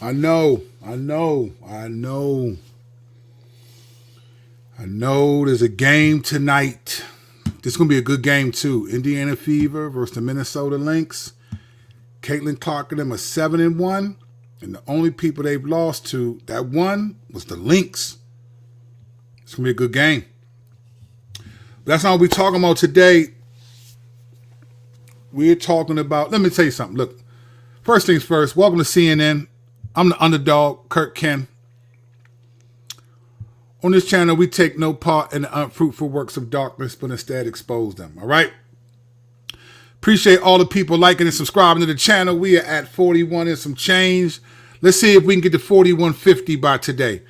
I know. I know. I know. I know there's a game tonight. This is going to be a good game, too. Indiana Fever versus the Minnesota Lynx. Caitlin Clark and them are 7-1. And the only people they've lost to that won was the Lynx. It's going to be a good game. But that's not what we're talking about today. We're talking about, let me tell you something. Look, first things first, welcome to CNN. I'm the underdog, Kirk Ken. On this channel, we take no part in the unfruitful works of darkness, but instead expose them, all right? Appreciate all the people liking and subscribing to the channel. We are at 41 and some change. Let's see if we can get to 4150 by today.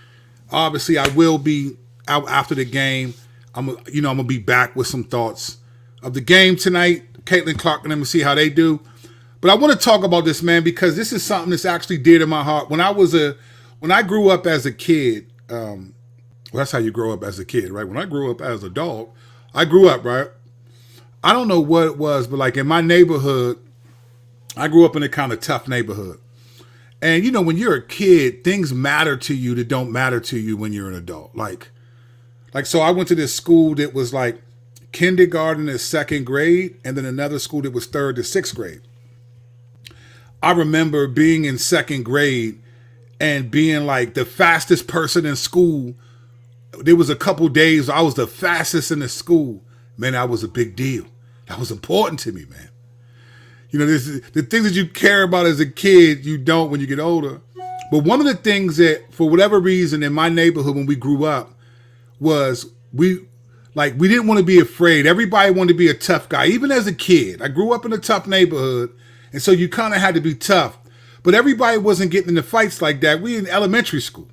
Obviously, I will be out after the game. I'm gonna be back with some thoughts of the game tonight. Caitlin Clark and them, see how they do. But I want to talk about this, man, because this is something that's actually dear to my heart. When I grew up as a kid, well, that's how you grow up as a kid, right? When I grew up as a dog, I grew up, right? I don't know what it was, but like in my neighborhood, I grew up in a kind of tough neighborhood. And, when you're a kid, things matter to you that don't matter to you when you're an adult. So I went to this school that was like kindergarten to second grade, and then another school that was third to sixth grade. I remember being in second grade and being like the fastest person in school. There was a couple days I was the fastest in the school. Man, that was a big deal. That was important to me, man. The things that you care about as a kid, you don't when you get older. But one of the things that, for whatever reason, in my neighborhood when we grew up, was we didn't want to be afraid. Everybody wanted to be a tough guy. Even as a kid, I grew up in a tough neighborhood, and so you kind of had to be tough. But everybody wasn't getting into fights like that. We in elementary school.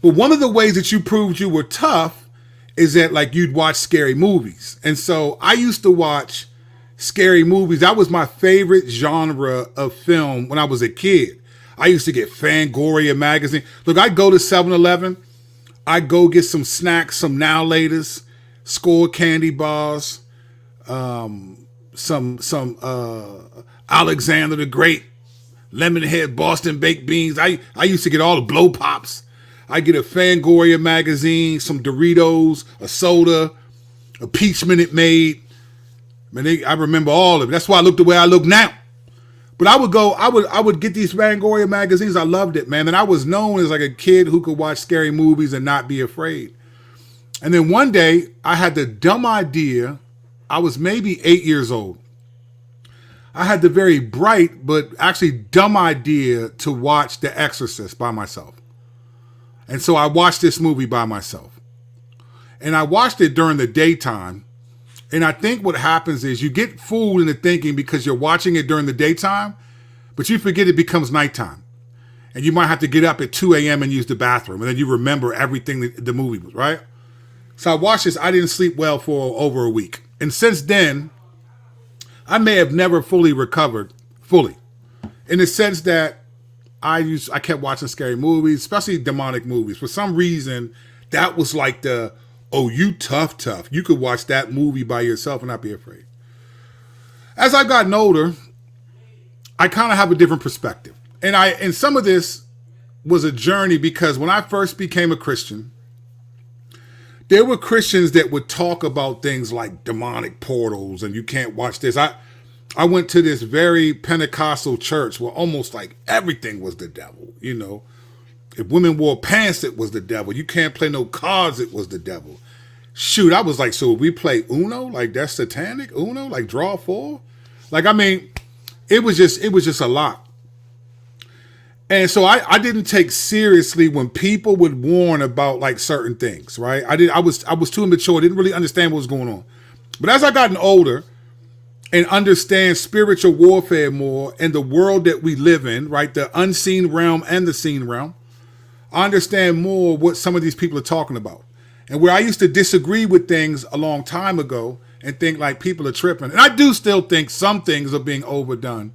But one of the ways that you proved you were tough is that you'd watch scary movies. And so I used to watch scary movies. That was my favorite genre of film when I was a kid. I used to get Fangoria magazine. Look, I'd go to 7-Eleven. I'd go get some snacks, some Now Laters, Score candy bars, some Alexander the Great, Lemonhead, Boston baked beans. I used to get all the blow pops. I get a Fangoria magazine, some Doritos, a soda, a peach Minute Maid. Man, I remember all of it. That's why I look the way I look now. But I would get these Fangoria magazines. I loved it, man. And I was known as like a kid who could watch scary movies and not be afraid. And then one day I had the dumb idea. I was maybe 8 years old. I had the very bright but actually dumb idea to watch The Exorcist by myself. And so I watched this movie by myself. And I watched it during the daytime. And I think what happens is you get fooled into thinking because you're watching it during the daytime, but you forget it becomes nighttime. And you might have to get up at 2 a.m. and use the bathroom. And then you remember everything that the movie was, right? So I watched this. I didn't sleep well for over a week. And since then, I may have never fully recovered, in the sense that I kept watching scary movies, especially demonic movies. For some reason, that was like you tough. You could watch that movie by yourself and not be afraid. As I've gotten older, I kind of have a different perspective. And some of this was a journey because when I first became a Christian, there were Christians that would talk about things like demonic portals and you can't watch this. I went to this very Pentecostal church where almost like everything was the devil, If women wore pants, it was the devil. You can't play no cards, it was the devil. Shoot, I was like, so we play Uno? Like that's satanic? Uno? Like draw four? It was just a lot. And so I didn't take seriously when people would warn about like certain things, right? I was too immature, didn't really understand what was going on. But as I gotten older, and understand spiritual warfare more and the world that we live in, right? The unseen realm and the seen realm. I understand more what some of these people are talking about. And where I used to disagree with things a long time ago and think like people are tripping. And I do still think some things are being overdone.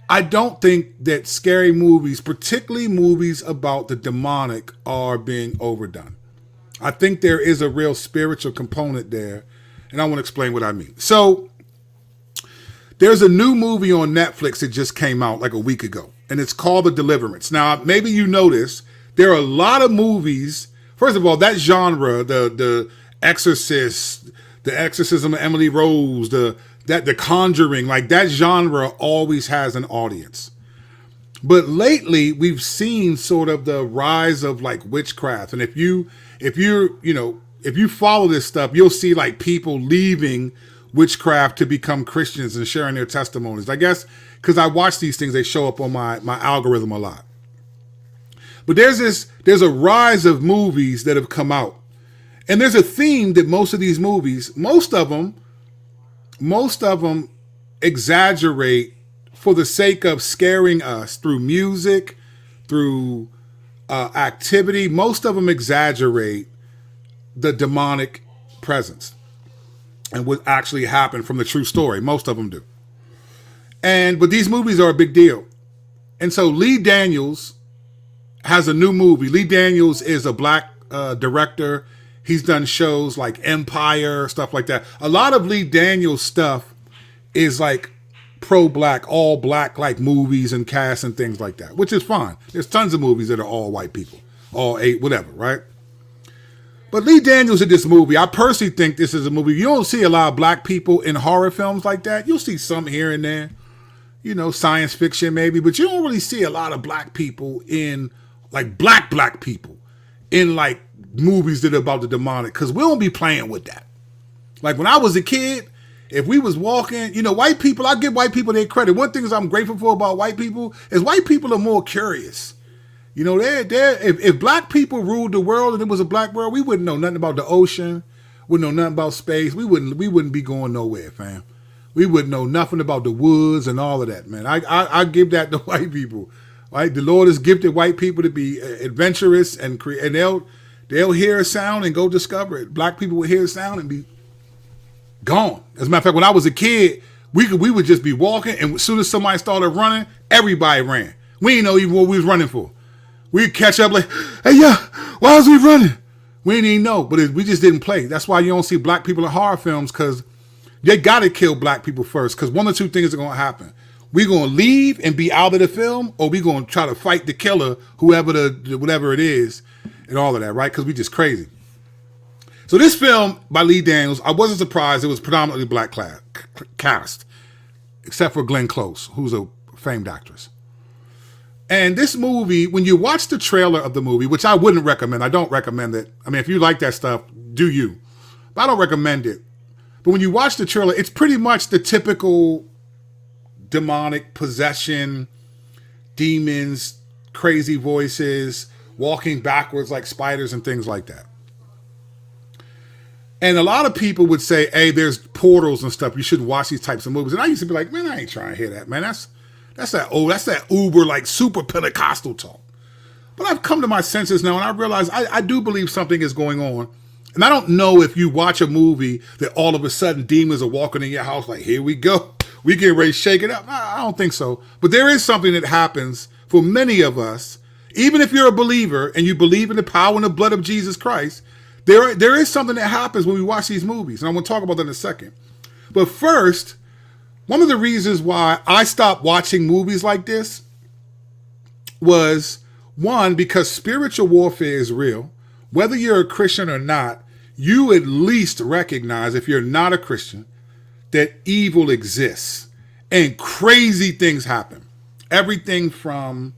I don't think that scary movies, particularly movies about the demonic, are being overdone. I think there is a real spiritual component there. And I want to explain what I mean. So, there's a new movie on Netflix that just came out like a week ago. and it's called The Deliverance. Now, maybe you notice there are a lot of movies. First of all, that genre, the Exorcist, the Exorcism of Emily Rose, the Conjuring, like that genre always has an audience. But lately, we've seen sort of the rise of like witchcraft, and if you follow this stuff, you'll see like people leaving witchcraft to become Christians and sharing their testimonies. I guess because I watch these things, they show up on my algorithm a lot. But there's a rise of movies that have come out, and there's a theme that most of these movies, most of them exaggerate for the sake of scaring us through music, through activity. Most of them exaggerate the demonic presence and what actually happened from the true story. Most of them do. But these movies are a big deal. And so Lee Daniels has a new movie. Lee Daniels is a black director. He's done shows like Empire, stuff like that. A lot of Lee Daniels stuff is like pro-black, all black like movies and casts and things like that, which is fine. There's tons of movies that are all white people, all eight, whatever, right? But Lee Daniels did this movie. I personally think this is a movie. You don't see a lot of black people in horror films like that. You'll see some here and there, science fiction maybe, but you don't really see a lot of black people in like black people in like movies that are about the demonic, because we don't be playing with that. Like when I was a kid, if we was walking, white people, I give white people their credit. One thing I'm grateful for about white people is white people are more curious. If black people ruled the world and it was a black world, we wouldn't know nothing about the ocean, wouldn't know nothing about space. We wouldn't be going nowhere, fam. We wouldn't know nothing about the woods and all of that, man. I give that to white people. Right? The Lord has gifted white people to be adventurous and they'll hear a sound and go discover it. Black people would hear a sound and be gone. As a matter of fact, when I was a kid, we would just be walking, and as soon as somebody started running, everybody ran. We didn't know even what we was running for. We'd catch up like, hey, yeah, why was we running? We didn't even know, but we just didn't play. That's why you don't see black people in horror films, because they got to kill black people first, because one or two things are going to happen. We're going to leave and be out of the film, or we're going to try to fight the killer, whatever it is, and all of that, right? Because we just crazy. So this film by Lee Daniels, I wasn't surprised it was predominantly black cast, except for Glenn Close, who's a famed actress. And this movie, when you watch the trailer of the movie, which I wouldn't recommend, I don't recommend it. I mean, if you like that stuff, do you. But I don't recommend it. But when you watch the trailer, it's pretty much the typical demonic possession, demons, crazy voices, walking backwards like spiders and things like that. And a lot of people would say, hey, there's portals and stuff. You shouldn't watch these types of movies. And I used to be like, man, I ain't trying to hear that, man. That's that uber, like super Pentecostal talk. But I've come to my senses now, and I realize I do believe something is going on. And I don't know if you watch a movie that all of a sudden demons are walking in your house like, here we go. We get ready to shake it up. I don't think so. But there is something that happens for many of us, even if you're a believer and you believe in the power and the blood of Jesus Christ. There is something that happens when we watch these movies, and I'm going to talk about that in a second. But first, one of the reasons why I stopped watching movies like this was, one, because spiritual warfare is real. Whether you're a Christian or not, you at least recognize, if you're not a Christian, that evil exists and crazy things happen. Everything from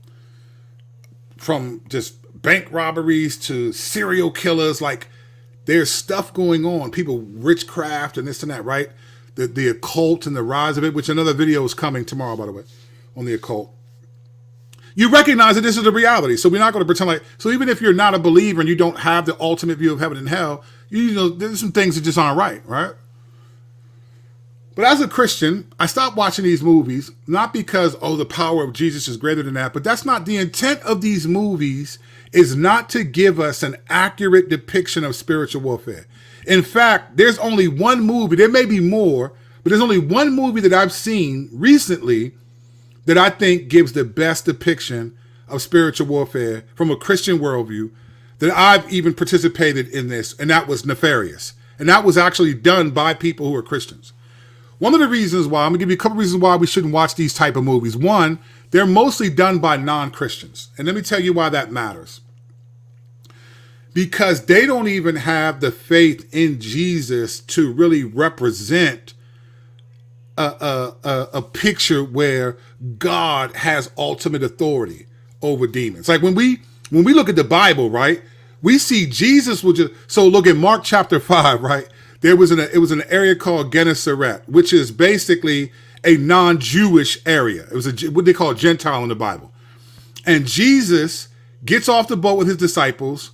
just bank robberies to serial killers, like there's stuff going on. People, witchcraft and this and that, right? The occult and the rise of it, which another video is coming tomorrow, by the way, on the occult. You recognize that this is the reality. So we're not going to pretend like, so even if you're not a believer and you don't have the ultimate view of heaven and hell, there's some things that just aren't right? But as a Christian, I stopped watching these movies, not because, the power of Jesus is greater than that, but that's not the intent of these movies, is not to give us an accurate depiction of spiritual warfare. In fact, there's only one movie, there may be more, but there's only one movie that I've seen recently that I think gives the best depiction of spiritual warfare from a Christian worldview that I've even participated in this, and that was Nefarious. And that was actually done by people who are Christians. One of the reasons why, I'm going to give you a couple reasons why we shouldn't watch these type of movies. One, they're mostly done by non-Christians. And let me tell you why that matters. Because they don't even have the faith in Jesus to really represent a picture where God has ultimate authority over demons. Like when we look at the Bible, right, we see Jesus was just, so look at Mark chapter 5, right? It was an area called Gennesaret, which is basically a non-Jewish area. It was what they call a Gentile in the Bible. And Jesus gets off the boat with his disciples,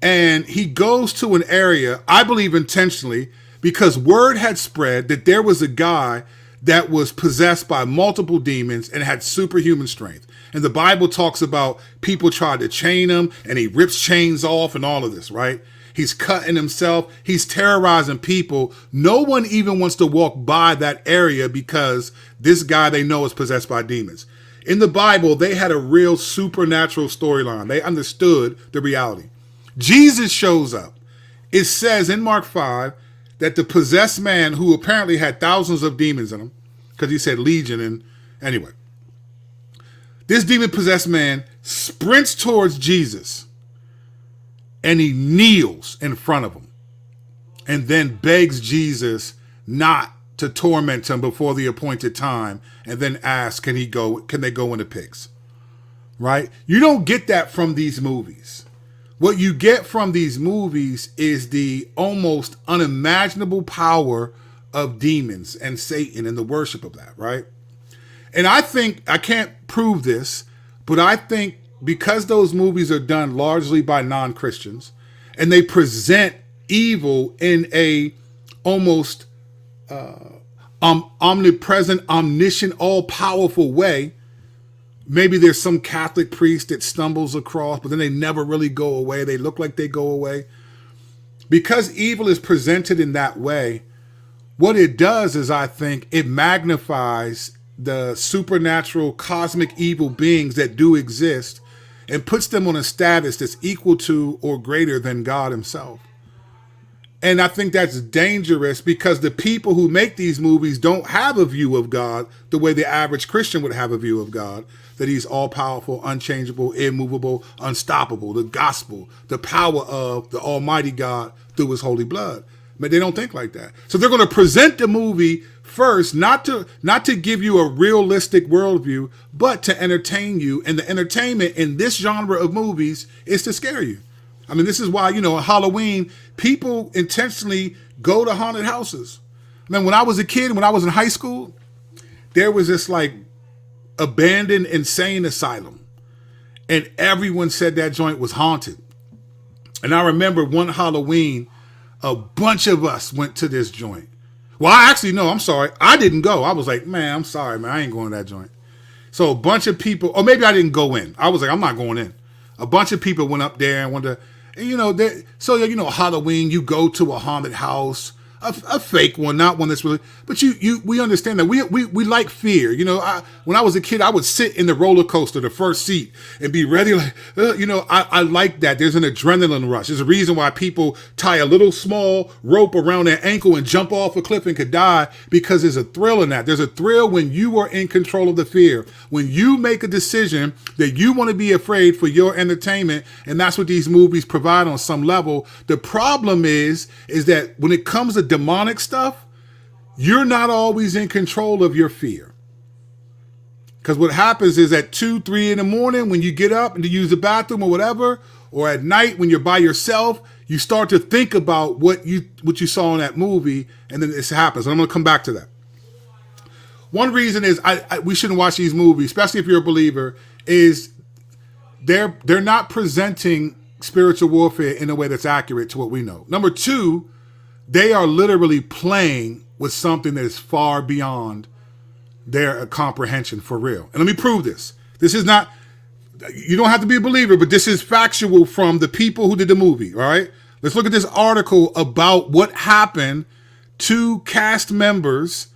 and he goes to an area, I believe intentionally, because word had spread that there was a guy that was possessed by multiple demons and had superhuman strength. And the Bible talks about people tried to chain him, and he rips chains off and all of this, right? He's cutting himself. He's terrorizing people. No one even wants to walk by that area because this guy they know is possessed by demons. In the Bible, they had a real supernatural storyline. They understood the reality. Jesus shows up. It says in Mark 5 that the possessed man, who apparently had thousands of demons in him, because he said legion, and anyway, this demon-possessed man sprints towards Jesus, and he kneels in front of him, and then begs Jesus not to torment him before the appointed time, and then asks, can they go in the pigs? Right? You don't get that from these movies. What you get from these movies is the almost unimaginable power of demons and Satan and the worship of that, right? And I think, I can't prove this, but I think because those movies are done largely by non-Christians and they present evil in a almost omnipresent, omniscient, all-powerful way. Maybe there's some Catholic priest that stumbles across, but then they never really go away. They look like they go away. Because evil is presented in that way, what it does is, I think, it magnifies the supernatural cosmic evil beings that do exist and puts them on a status that's equal to or greater than God himself. And I think that's dangerous because the people who make these movies don't have a view of God the way the average Christian would have a view of God, that he's all-powerful, unchangeable, immovable, unstoppable, the gospel, the power of the almighty God through his holy blood. But they don't think like that. So they're going to present the movie first, not to give you a realistic worldview, but to entertain you. And the entertainment in this genre of movies is to scare you. I mean, this is why, on Halloween, people intentionally go to haunted houses. I mean, when I was a kid, when I was in high school, there was this like abandoned insane asylum. And everyone said that joint was haunted. And I remember one Halloween, a bunch of us went to this joint. Well, I'm sorry. I didn't go. I was like, man, I'm sorry, man. I ain't going to that joint. So a bunch of people, or maybe I didn't go in. I was like, I'm not going in. A bunch of people went up there and went to, Halloween, you go to a haunted house, a fake one, not one that's really, but we understand that we like fear. When I was a kid, I would sit in the roller coaster, the first seat, and be ready. Like, I like that. There's an adrenaline rush. There's a reason why people tie a little small rope around their ankle and jump off a cliff and could die, because there's a thrill in that. There's a thrill when you are in control of the fear, when you make a decision that you want to be afraid for your entertainment. And that's what these movies provide on some level. The problem is that when it comes to demonic stuff, you're not always in control of your fear. Because what happens is at 2, 3 in the morning, when you get up and to use the bathroom or whatever, or at night when you're by yourself, you start to think about what you saw in that movie, and then this happens. And I'm going to come back to that. One reason is we shouldn't watch these movies, especially if you're a believer, is they're not presenting spiritual warfare in a way that's accurate to what we know. Number 2, they are literally playing with something that is far beyond their comprehension for real. And let me prove this. This is not, you don't have to be a believer, but this is factual from the people who did the movie, all right? Let's look at this article about what happened to cast members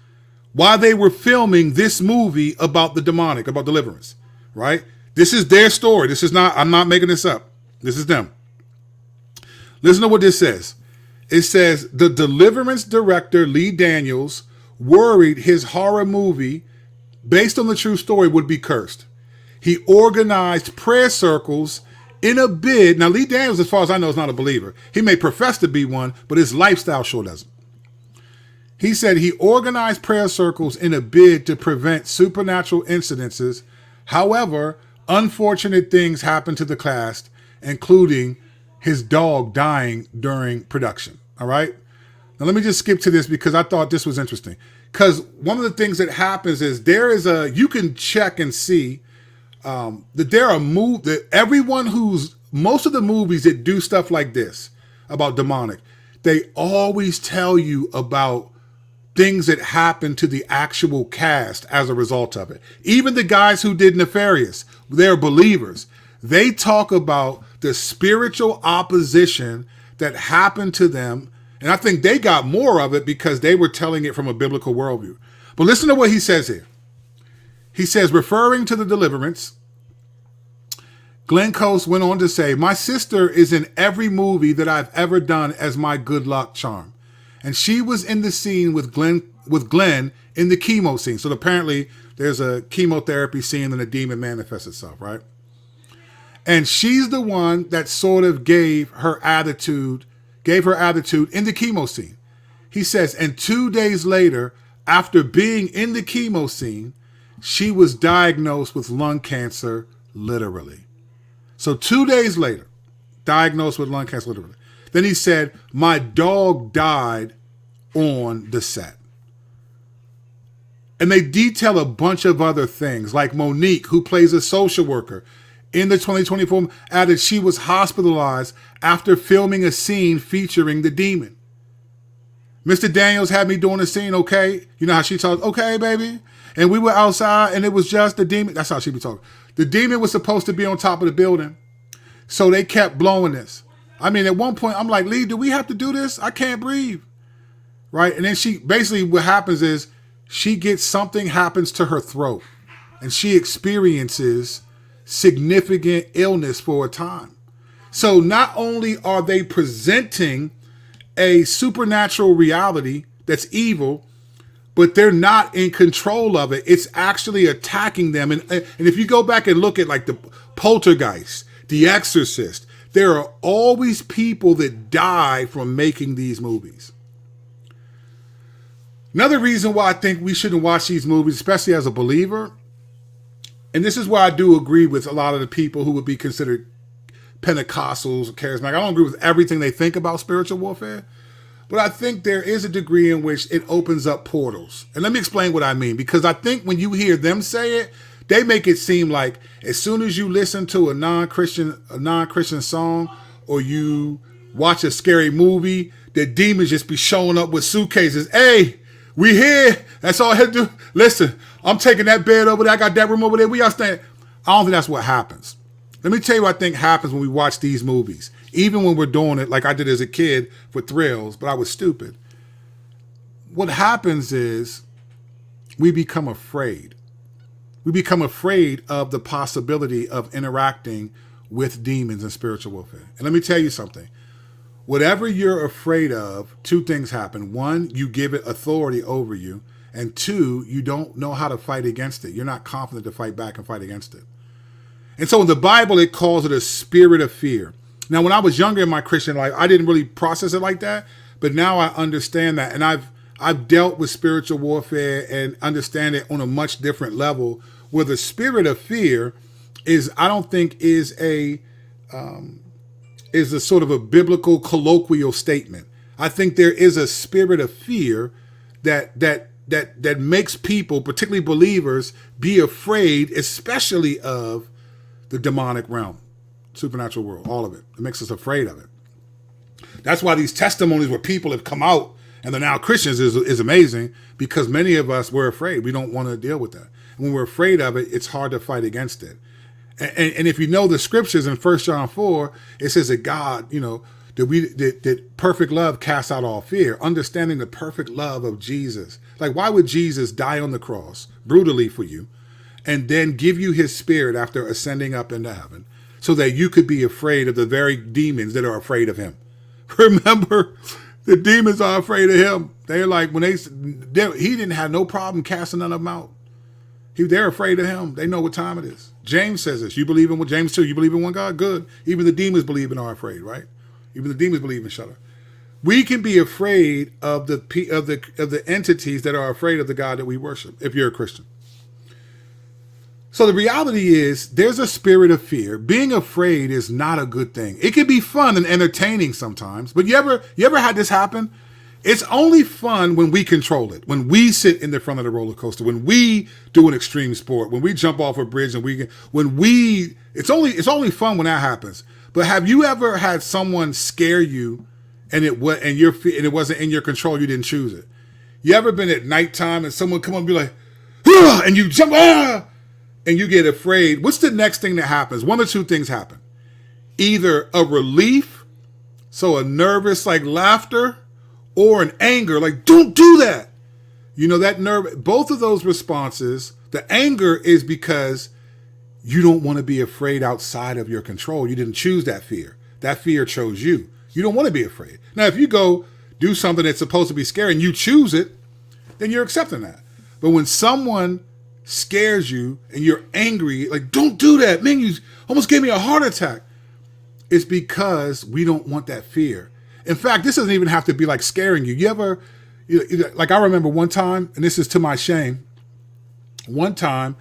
while they were filming this movie about the demonic, about Deliverance, right? This is their story. This is not, I'm not making this up. This is them. Listen to what this says. It says, the Deliverance director, Lee Daniels, worried his horror movie, based on the true story, would be cursed. He organized prayer circles in a bid. Now, Lee Daniels, as far as I know, is not a believer. He may profess to be one, but his lifestyle sure doesn't. He said he organized prayer circles in a bid to prevent supernatural incidences. However, unfortunate things happened to the cast, including his dog dying during production. All right? Now, let me just skip to this because I thought this was interesting. Because one of the things that happens is you can check and see that there are most of the movies that do stuff like this about demonic, they always tell you about things that happen to the actual cast as a result of it. Even the guys who did Nefarious, they're believers. They talk about the spiritual opposition that happened to them. And I think they got more of it because they were telling it from a biblical worldview. But listen to what he says here. He says, referring to the Deliverance, Glenn Close went on to say, my sister is in every movie that I've ever done as my good luck charm. And she was in the scene with Glenn in the chemo scene. So apparently there's a chemotherapy scene and a demon manifests itself, right? And she's the one that sort of gave her attitude in the chemo scene. He says, and 2 days later, after being in the chemo scene, she was diagnosed with lung cancer, literally. So 2 days later, diagnosed with lung cancer, literally. Then he said, my dog died on the set. And they detail a bunch of other things, like Monique, who plays a social worker, in the 2024 added she was hospitalized after filming a scene featuring the demon. Mr. Daniels had me doing a scene, okay? You know how she talks, okay, baby? And we were outside and it was just the demon. That's how she be talking. The demon was supposed to be on top of the building. So they kept blowing this. I mean, at one point, I'm like, Lee, do we have to do this? I can't breathe. Right? And then what happens is something happens to her throat and she experiences significant illness for a time. So not only are they presenting a supernatural reality that's evil, but they're not in control of it. It's actually attacking them. And if you go back and look at like the Poltergeist, The Exorcist, there are always people that die from making these movies. Another reason why I think we shouldn't watch these movies, especially as a believer, and this is where I do agree with a lot of the people who would be considered Pentecostals or charismatic. I don't agree with everything they think about spiritual warfare, but I think there is a degree in which it opens up portals. And let me explain what I mean, because I think when you hear them say it, they make it seem like as soon as you listen to a non-Christian song or you watch a scary movie, the demons just be showing up with suitcases. Hey, we here. That's all I had to do. Listen, I'm taking that bed over there. I got that room over there. We all staying. I don't think that's what happens. Let me tell you what I think happens when we watch these movies. Even when we're doing it like I did as a kid for thrills, but I was stupid. What happens is we become afraid. We become afraid of the possibility of interacting with demons and spiritual warfare. And let me tell you something. Whatever you're afraid of, two things happen. One, you give it authority over you. And two, you don't know how to fight against it. You're not confident to fight back and fight against it. And so in the Bible, it calls it a spirit of fear. Now, when I was younger in my Christian life, I didn't really process it like that. But now I understand that. And I've dealt with spiritual warfare and understand it on a much different level, where the spirit of fear I don't think is a sort of a biblical colloquial statement. I think there is a spirit of fear that makes people, particularly believers, be afraid, especially of the demonic realm, supernatural world, all of it. It makes us afraid of it. That's why these testimonies where people have come out and they're now Christians is amazing, because many of us were afraid. We don't want to deal with that. And when we're afraid of it, it's hard to fight against it. And if you know the scriptures in 1 John 4, it says that God, that perfect love casts out all fear, understanding the perfect love of Jesus. Like, why would Jesus die on the cross brutally for you and then give you his spirit after ascending up into heaven so that you could be afraid of the very demons that are afraid of him? Remember, the demons are afraid of him. They're like, he didn't have no problem casting none of them out. They're afraid of him. They know what time it is. James says this. You believe in what James 2, you believe in one God? Good. Even the demons believe and are afraid, right? Even the demons believe and shudder. We can be afraid of the entities that are afraid of the God that we worship, if you're a Christian. So the reality is there's a spirit of fear. Being afraid is not a good thing. It can be fun and entertaining sometimes, but you ever had this happen? It's only fun when we control it, when we sit in the front of the roller coaster, when we do an extreme sport, when we jump off a bridge, and it's only fun when that happens. But have you ever had someone scare you and it wasn't in your control? You didn't choose it. You ever been at nighttime and someone come up and be like, ah, and you jump, ah, and you get afraid? What's the next thing that happens? One or two things happen. Either a relief, so a nervous like laughter, or an anger, like, don't do that. You know, that nerve, both of those responses, the anger is because you don't want to be afraid outside of your control. You didn't choose that fear. That fear chose you. You don't want to be afraid. Now, if you go do something that's supposed to be scary and you choose it, then you're accepting that. But when someone scares you and you're angry, like, don't do that, man, you almost gave me a heart attack, it's because we don't want that fear. In fact, this doesn't even have to be like scaring you. Like I remember one time, and this is to my shame, one time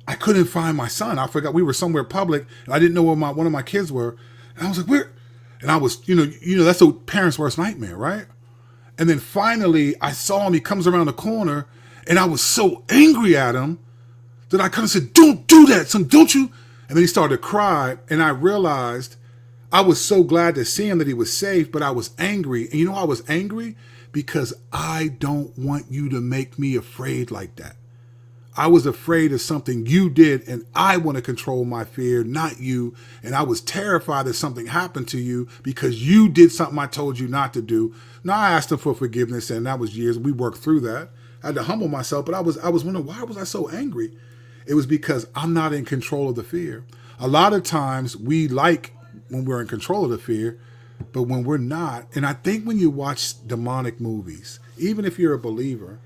I couldn't find my son. I forgot, we were somewhere public and I didn't know where one of my kids were. And I was like, where? And I was, that's a parent's worst nightmare, right? And then finally I saw him, he comes around the corner, and I was so angry at him that I kind of said, don't do that, son, don't you? And then he started to cry, and I realized I was so glad to see him that he was safe, but I was angry. And you know why I was angry? Because I don't want you to make me afraid like that. I was afraid of something you did, and I want to control my fear, not you. And I was terrified that something happened to you because you did something I told you not to do. Now, I asked him for forgiveness, and that was years. We worked through that. I had to humble myself, but I was wondering, why was I so angry? It was because I'm not in control of the fear. A lot of times we like when we're in control of the fear, but when we're not, and I think when you watch demonic movies, even if you're a believer,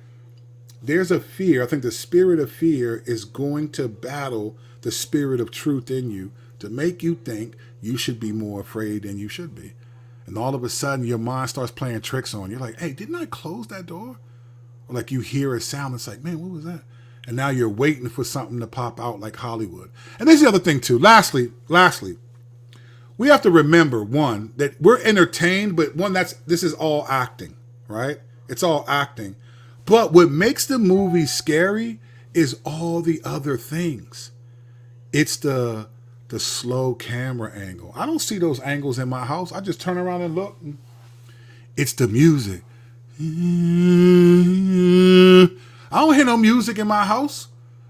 there's a fear. I think the spirit of fear is going to battle the spirit of truth in you to make you think you should be more afraid than you should be. And all of a sudden your mind starts playing tricks on you. You're like, hey, didn't I close that door? Or like you hear a sound, it's like, man, what was that? And now you're waiting for something to pop out like Hollywood. And there's the other thing too. Lastly, we have to remember, one, that we're entertained, but this is all acting, right? It's all acting. But what makes the movie scary is all the other things. It's the slow camera angle. I don't see those angles in my house. I just turn around and look. It's the music. I don't hear no music in my house.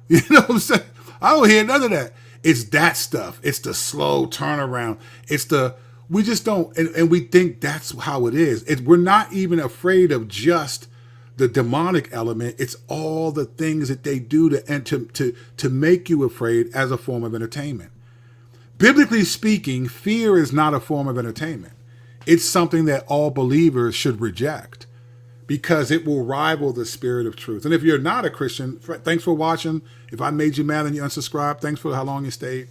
You know what I'm saying? I don't hear none of that. It's that stuff. It's the slow turnaround. We just don't, and we think that's how it is. We're not even afraid of just the demonic element. It's all the things that they do to make you afraid as a form of entertainment. Biblically speaking, fear is not a form of entertainment. It's something that all believers should reject because it will rival the spirit of truth. And if you're not a Christian, thanks for watching. If I made you mad and you unsubscribed, thanks for how long you stayed.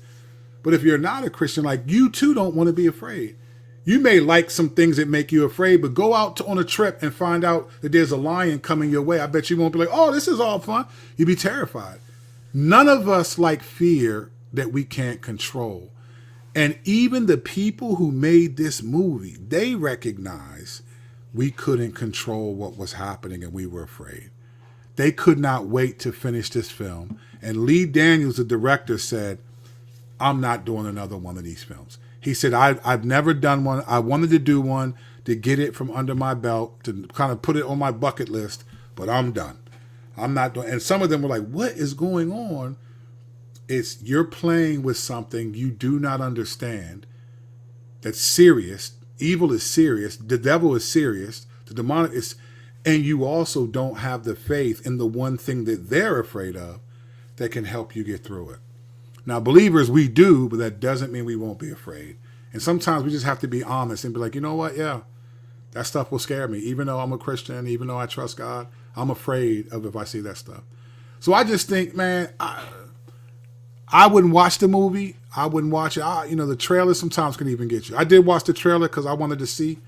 But if you're not a Christian, like you too don't want to be afraid. You may like some things that make you afraid, but go out on a trip and find out that there's a lion coming your way. I bet you won't be like, oh, this is all fun. You'd be terrified. None of us like fear that we can't control. And even the people who made this movie, they recognize we couldn't control what was happening and we were afraid. They could not wait to finish this film. And Lee Daniels, the director, said, I'm not doing another one of these films. He said, I've never done one. I wanted to do one to get it from under my belt, to kind of put it on my bucket list, but I'm done. I'm not doing. And some of them were like, what is going on? It's you're playing with something you do not understand. That's serious. Evil is serious. The devil is serious. The demonic is, and you also don't have the faith in the one thing that they're afraid of that can help you get through it. Now, believers, we do, but that doesn't mean we won't be afraid. And sometimes we just have to be honest and be like, you know what? Yeah, that stuff will scare me. Even though I'm a Christian, even though I trust God, I'm afraid of if I see that stuff. So I just think, man, I wouldn't watch the movie. I wouldn't watch it. The trailer sometimes can even get you. I did watch the trailer because I wanted to see.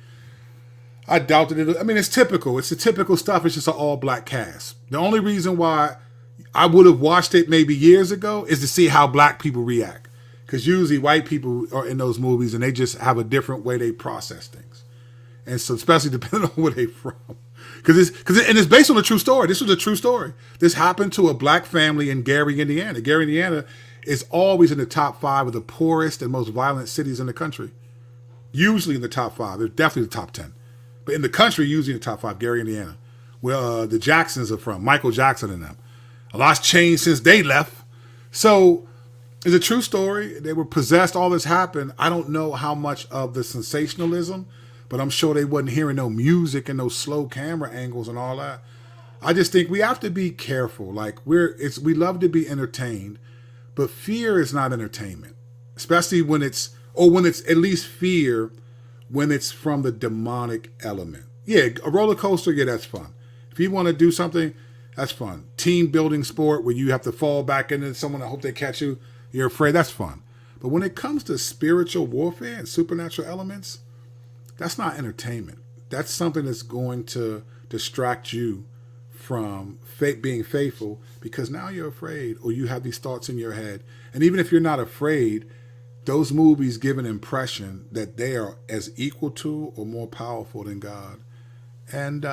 I doubted it. I mean, it's typical. It's the typical stuff. It's just an all-black cast. The only reason why I would have watched it maybe years ago is to see how black people react. Because usually white people are in those movies and they just have a different way they process things. And so, especially depending on where they're from. And it's based on a true story. This was a true story. This happened to a black family in Gary, Indiana. Gary, Indiana is always in the top 5 of the poorest and most violent cities in the country. Usually in the top 5. It's definitely the top 10. But in the country, usually in the top 5, Gary, Indiana, where the Jacksons are from, Michael Jackson and them. A lot's changed since they left. So it's a true story. They were possessed. All this happened. I don't know how much of the sensationalism, but I'm sure they wasn't hearing no music and no slow camera angles and all that. I just think we have to be careful. Like we love to be entertained, but fear is not entertainment, especially when it's at least fear when it's from the demonic element. Yeah, a roller coaster, yeah, that's fun. If you want to do something, that's fun. Team building sport where you have to fall back into someone and hope they catch you, you're afraid, that's fun. But when it comes to spiritual warfare and supernatural elements, that's not entertainment. That's something that's going to distract you from being faithful because now you're afraid or you have these thoughts in your head. And even if you're not afraid, those movies give an impression that they are as equal to or more powerful than God. And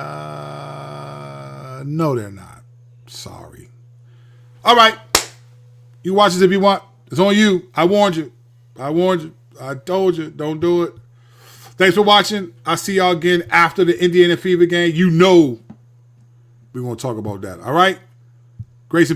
no, they're not. Sorry. All right. You watch this if you want. It's on you. I warned you. I told you. Don't do it. Thanks for watching. I'll see y'all again after the Indiana Fever game. You know we're going to talk about that. All right? Grace and peace.